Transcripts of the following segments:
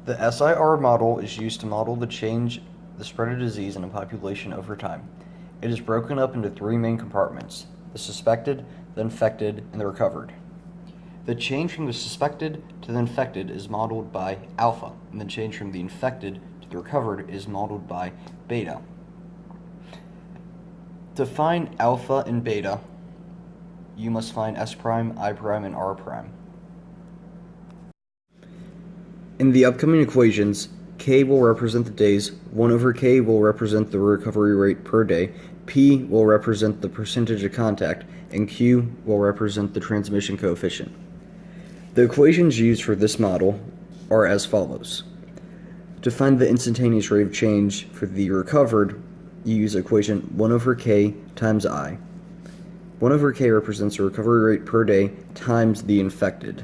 The SIR model is used to model the spread of disease in a population over time. It is broken up into three main compartments: the suspected, the infected, and the recovered. The change from the suspected to the infected is modeled by alpha, and the change from the infected to the recovered is modeled by beta. To find alpha and beta, you must find S prime, I prime, and R prime. In the upcoming equations, K will represent the days, 1 over K will represent the recovery rate per day, P will represent the percentage of contact, and Q will represent the transmission coefficient. The equations used for this model are as follows. To find the instantaneous rate of change for the recovered, you use equation 1 over K times I. 1 over K represents the recovery rate per day times the infected.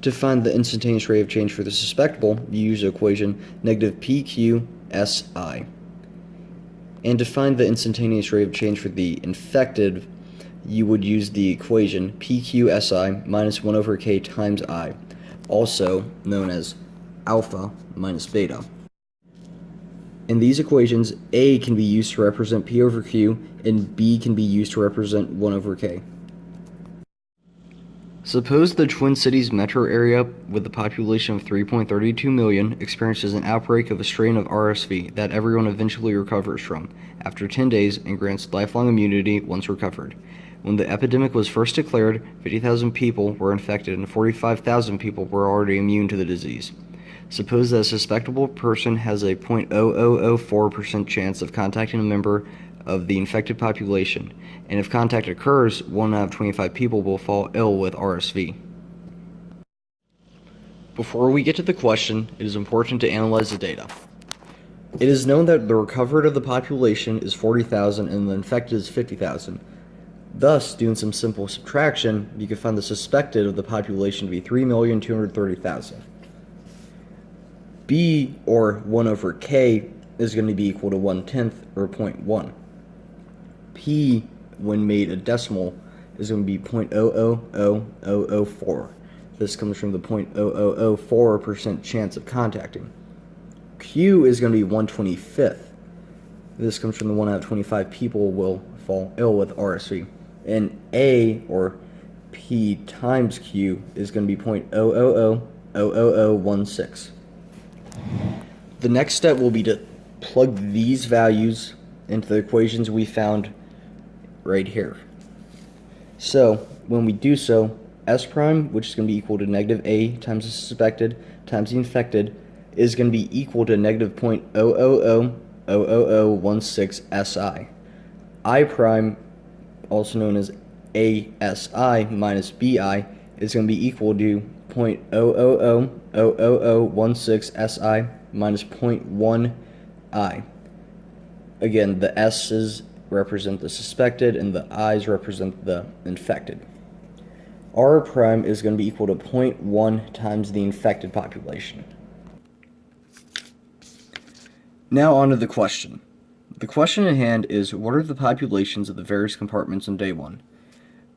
To find the instantaneous rate of change for the suspectable, you use the equation negative PQSI. And to find the instantaneous rate of change for the infected, you would use the equation PQSI minus 1 over K times I, also known as alpha minus beta. In these equations, A can be used to represent P over Q, and B can be used to represent 1 over K. Suppose the Twin Cities metro area with a population of 3.32 million experiences an outbreak of a strain of RSV that everyone eventually recovers from after 10 days and grants lifelong immunity once recovered. When the epidemic was first declared, 50,000 people were infected and 45,000 people were already immune to the disease. Suppose that a suspectable person has a 0.0004% chance of contacting a member of the infected population, and if contact occurs, 1 out of 25 people will fall ill with RSV. Before we get to the question, it is important to analyze the data. It is known that the recovered of the population is 40,000 and the infected is 50,000. Thus, doing some simple subtraction, you can find the suspected of the population to be 3,230,000. B, or 1 over K, is going to be equal to 1/10, or 0.1. P, when made a decimal, is going to be 0.000004. This comes from the 0.0004% chance of contacting. Q is going to be 1/25. This comes from the 1 out of 25 people will fall ill with RSV. And A, or P times Q, is going to be 0.0000016. The next step will be to plug these values into the equations we found right here. So, when we do so, S prime, which is going to be equal to negative A times the suspected times the infected, is going to be equal to negative 0.0000016 SI. I prime, also known as ASI minus BI, is going to be equal to 0.0000016 SI minus 0.1 I. Again, the S's represent the suspected and the I's represent the infected. R prime is going to be equal to 0.1 times the infected population. Now on to the question. The question at hand is, what are the populations of the various compartments on day 1?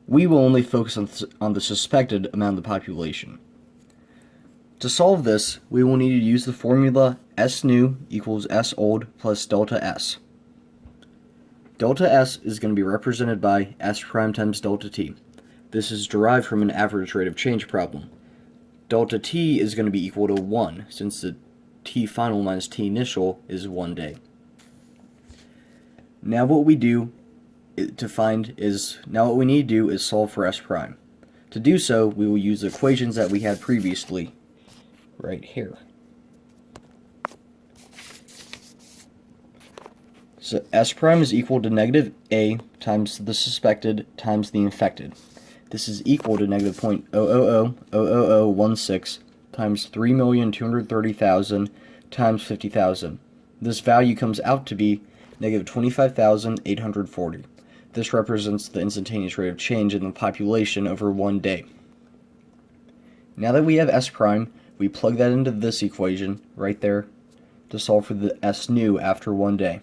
We will only focus on the suspected amount of the population. To solve this, we will need to use the formula S new equals S old plus delta S. Delta S is going to be represented by S prime times delta T. This is derived from an average rate of change problem. Delta T is going to be equal to 1, since the T final minus T initial is 1 day. Now what we need to do is solve for S prime. To do so, we will use the equations that we had previously, right here. So S prime is equal to negative A times the suspected times the infected. This is equal to negative 0.0000016 times 3,230,000 times 50,000. This value comes out to be negative 25,840. This represents the instantaneous rate of change in the population over 1 day. Now that we have S prime, we plug that into this equation right there to solve for the S new after 1 day.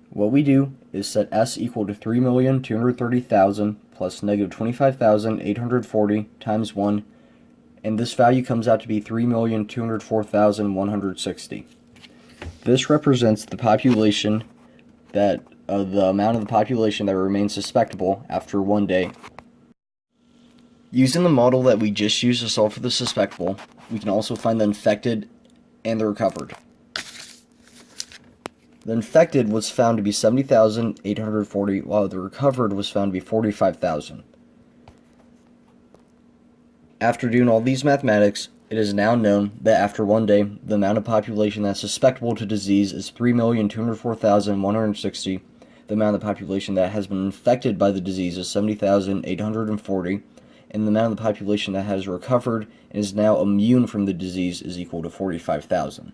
What we do is set S equal to 3,230,000 plus negative 25,840 times 1 and this value comes out to be 3,204,160. This represents the population the amount of the population that remains suspectable after 1 day. Using the model that we just used to solve for the suspectable, we can also find the infected and the recovered. The infected was found to be 70,840, while the recovered was found to be 45,000. After doing all these mathematics, it is now known that after 1 day, the amount of population that's susceptible to disease is 3,204,160. The amount of the population that has been infected by the disease is 70,840, and the amount of the population that has recovered and is now immune from the disease is equal to 45,000.